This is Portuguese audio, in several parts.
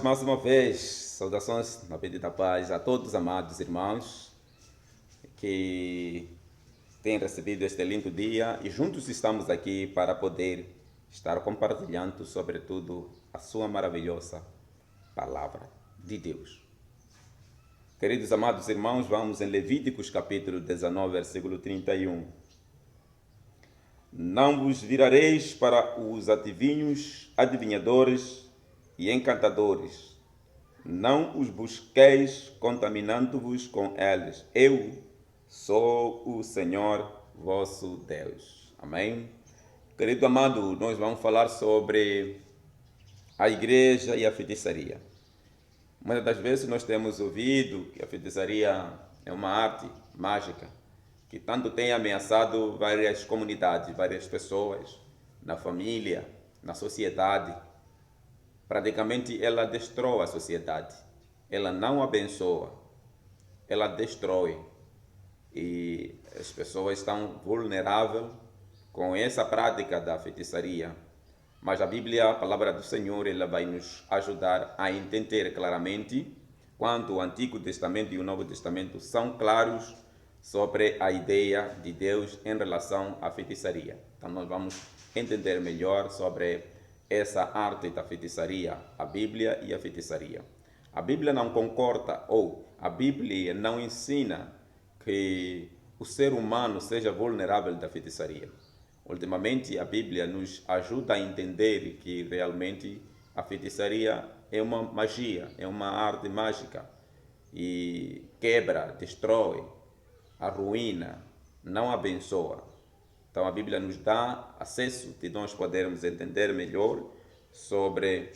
mais uma vez. Saudações na bendita paz a todos os amados irmãos que têm recebido este lindo dia e juntos estamos aqui para poder estar compartilhando, sobretudo, a sua maravilhosa palavra de Deus. Queridos amados irmãos, vamos em Levíticos capítulo 19, versículo 31. Não vos virareis para os adivinhadores e encantadores. Não os busqueis contaminando-vos com eles. Eu sou o Senhor vosso Deus. Amém? Querido amado, nós vamos falar sobre a igreja e a feitiçaria. Muitas das vezes nós temos ouvido que a feitiçaria é uma arte mágica que tanto tem ameaçado várias comunidades, várias pessoas, na família, na sociedade. Praticamente ela destrói a sociedade. Ela não abençoa, ela destrói. E as pessoas estão vulneráveis com essa prática da feitiçaria. Mas a Bíblia, a palavra do Senhor, ela vai nos ajudar a entender claramente quanto o Antigo Testamento e o Novo Testamento são claros sobre a ideia de Deus em relação à feitiçaria. Então nós vamos entender melhor sobre essa arte da feitiçaria, a Bíblia e a feitiçaria. A Bíblia não concorda, ou a Bíblia não ensina que o ser humano seja vulnerável da feitiçaria. Ultimamente, a Bíblia nos ajuda a entender que realmente a feitiçaria é uma magia, é uma arte mágica e quebra, destrói, arruína, não abençoa. Então a Bíblia nos dá acesso de nós podermos entender melhor sobre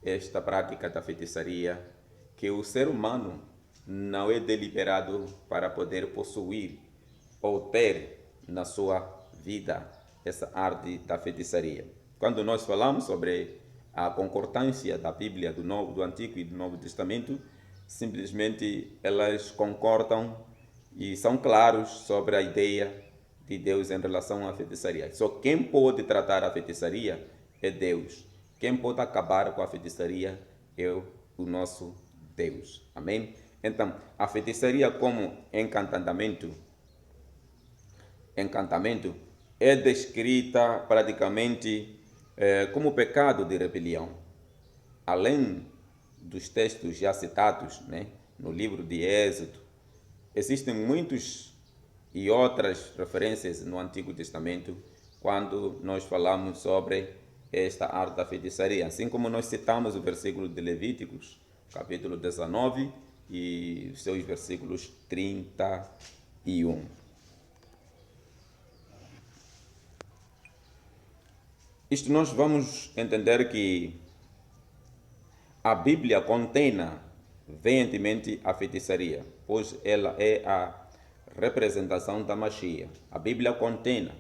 esta prática da feitiçaria, que o ser humano não é deliberado para poder possuir ou ter na sua vida essa arte da feitiçaria. Quando nós falamos sobre a concordância da Bíblia do Antigo e do Novo Testamento, simplesmente elas concordam e são claros sobre a ideia de Deus em relação à feitiçaria. Só quem pode tratar a feitiçaria é Deus. Quem pode acabar com a feitiçaria é o nosso Deus. Amém? Então, a feitiçaria como encantamento é descrita praticamente como pecado de rebelião. Além dos textos já citados, no livro de Êxodo, existem muitos e outras referências no Antigo Testamento quando nós falamos sobre esta arte da feitiçaria. Assim como nós citamos o versículo de Levíticos, capítulo 19 e os seus versículos 31. Isto nós vamos entender que a Bíblia condena veementemente a feitiçaria, pois ela é a representação da magia. A Bíblia condena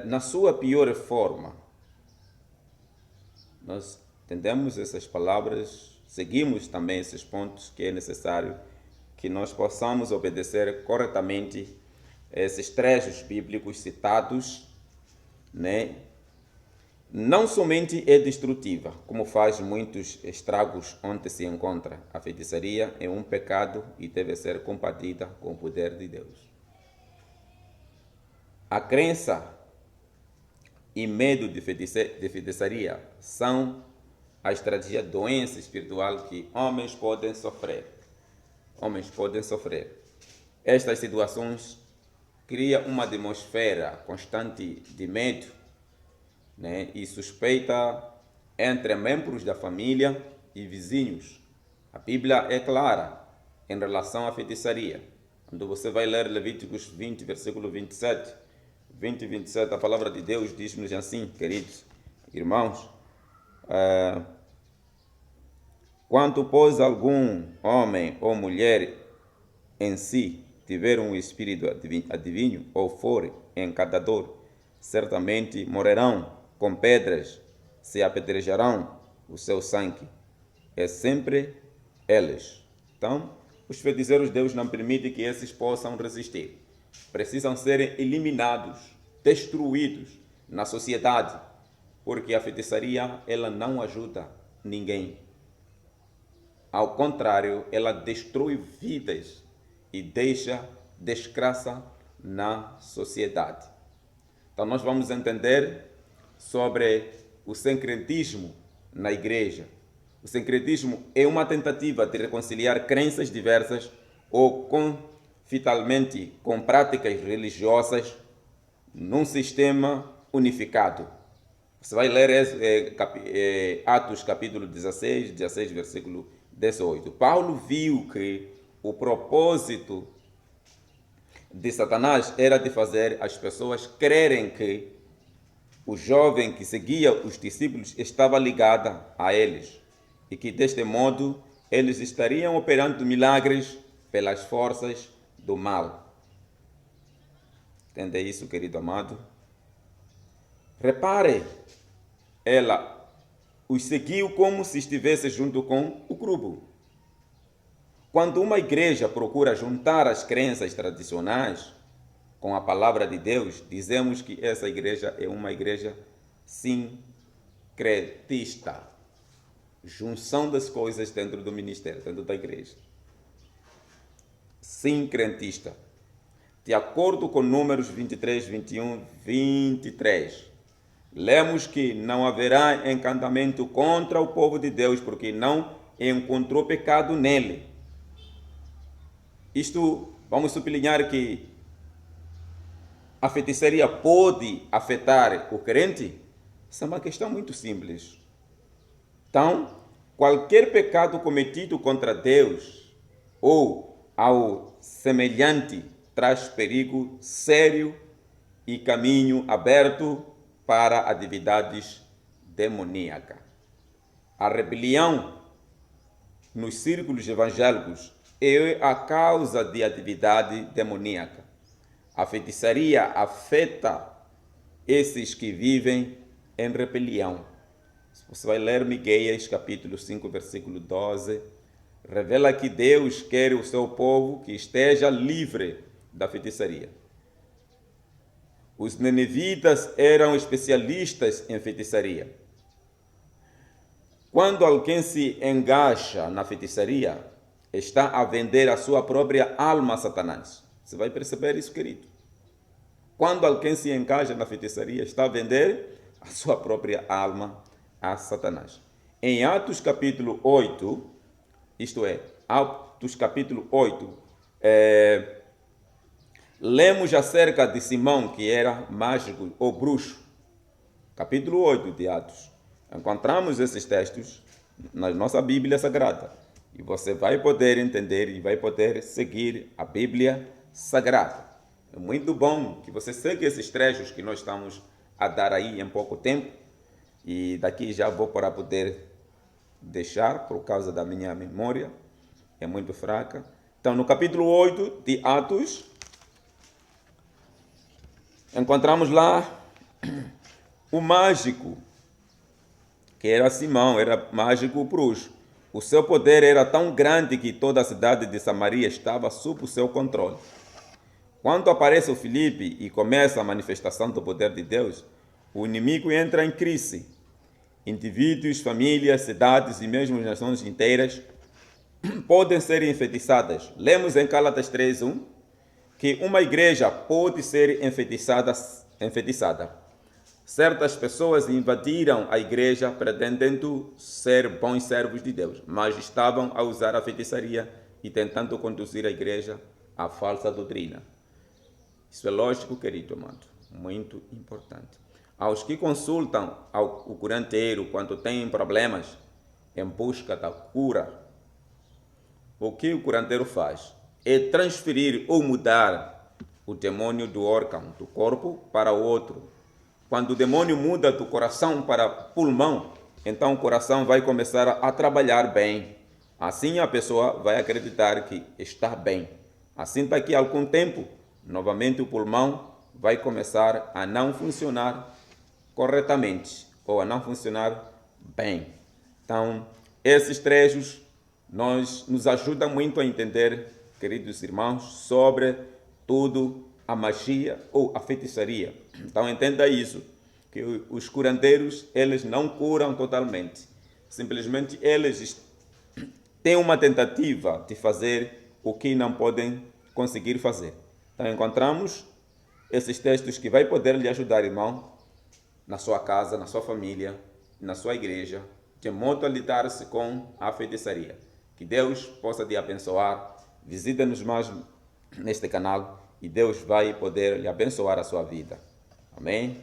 na sua pior forma. Nós entendemos essas palavras, seguimos também esses pontos que é necessário que nós possamos obedecer corretamente esses trechos bíblicos citados, Não somente é destrutiva, como faz muitos estragos onde se encontra. A feitiçaria é um pecado e deve ser combatida com o poder de Deus. A crença e medo de feitiçaria são a estratégia de doença espiritual que homens podem sofrer. Estas situações criam uma atmosfera constante de medo, e suspeita entre membros da família e vizinhos. A Bíblia é clara em relação à feitiçaria. Quando você vai ler Levíticos 20, versículo 27, 20 e 27, a palavra de Deus diz-nos assim, queridos irmãos: quanto, pois, algum homem ou mulher em si tiver um espírito adivinho ou for encantador, certamente morrerão. Com pedras se apedrejarão o seu sangue. É sempre eles. Então, os feiticeiros, Deus não permite que esses possam resistir. Precisam ser eliminados, destruídos na sociedade, porque a feitiçaria ela não ajuda ninguém. Ao contrário, ela destrói vidas e deixa desgraça na sociedade. Então nós vamos entender sobre o sincretismo na igreja. O sincretismo é uma tentativa de reconciliar crenças diversas ou conflitalmente com práticas religiosas num sistema unificado. Você vai ler Atos capítulo 16, versículo 18. Paulo viu que o propósito de Satanás era de fazer as pessoas crerem que o jovem que seguia os discípulos estava ligado a eles e que deste modo eles estariam operando milagres pelas forças do mal. Entende isso, querido amado? Repare, ela os seguiu como se estivesse junto com o grupo. Quando uma igreja procura juntar as crenças tradicionais com a palavra de Deus, dizemos que essa igreja é uma igreja sincretista. Junção das coisas dentro do ministério, dentro da igreja. Sincretista. De acordo com Números 23, 21, 23, lemos que não haverá encantamento contra o povo de Deus, porque não encontrou pecado nele. Isto, vamos sublinhar que a feitiçaria pode afetar o crente? Isso é uma questão muito simples. Então, qualquer pecado cometido contra Deus ou ao semelhante traz perigo sério e caminho aberto para atividades demoníacas. A rebelião nos círculos evangélicos é a causa de atividade demoníaca. A feitiçaria afeta esses que vivem em rebelião. Você vai ler Miqueias, capítulo 5, versículo 12. Revela que Deus quer o seu povo que esteja livre da feitiçaria. Os ninivitas eram especialistas em feitiçaria. Quando alguém se engaja na feitiçaria, está a vender a sua própria alma a Satanás. Você vai perceber isso, querido. Quando alguém se engaja na feitiçaria, está a vender a sua própria alma a Satanás. Em Atos capítulo 8, isto é, Atos capítulo 8, lemos acerca de Simão, que era mágico ou bruxo. Capítulo 8 de Atos. Encontramos esses textos na nossa Bíblia Sagrada. E você vai poder entender e vai poder seguir a Bíblia Sagrada. É muito bom que você siga esses trechos que nós estamos a dar aí em pouco tempo. E daqui já vou para poder deixar, por causa da minha memória. É muito fraca. Então, no capítulo 8 de Atos, encontramos lá o mágico, que era Simão, era mágico bruxo. O seu poder era tão grande que toda a cidade de Samaria estava sob o seu controle. Quando aparece o Filipe e começa a manifestação do poder de Deus, o inimigo entra em crise. Indivíduos, famílias, cidades e mesmo nações inteiras podem ser enfeitiçadas. Lemos em Gálatas 3:1 que uma igreja pode ser enfeitiçada. Certas pessoas invadiram a igreja pretendendo ser bons servos de Deus, mas estavam a usar a feitiçaria e tentando conduzir a igreja à falsa doutrina. Isso é lógico, querido amado, muito importante. Aos que consultam o curandeiro quando têm problemas em busca da cura, o que o curandeiro faz é transferir ou mudar o demônio do órgão do corpo para o outro. Quando o demônio muda do coração para pulmão, então o coração vai começar a trabalhar bem. Assim a pessoa vai acreditar que está bem. Assim, daqui a algum tempo, novamente o pulmão vai começar a não funcionar corretamente ou a não funcionar bem. Então, esses trechos nos ajudam muito a entender, queridos irmãos, sobre tudo a magia ou a feitiçaria. Então entenda isso. que os curandeiros, eles não curam totalmente. Simplesmente eles têm uma tentativa de fazer o que não podem conseguir fazer. Então encontramos esses textos que vai poder lhe ajudar, irmão, na sua casa, na sua família, na sua igreja, de modo a lidar-se com a feitiçaria. Que Deus possa te abençoar. Visita-nos mais neste canal e Deus vai poder lhe abençoar a sua vida. Amém?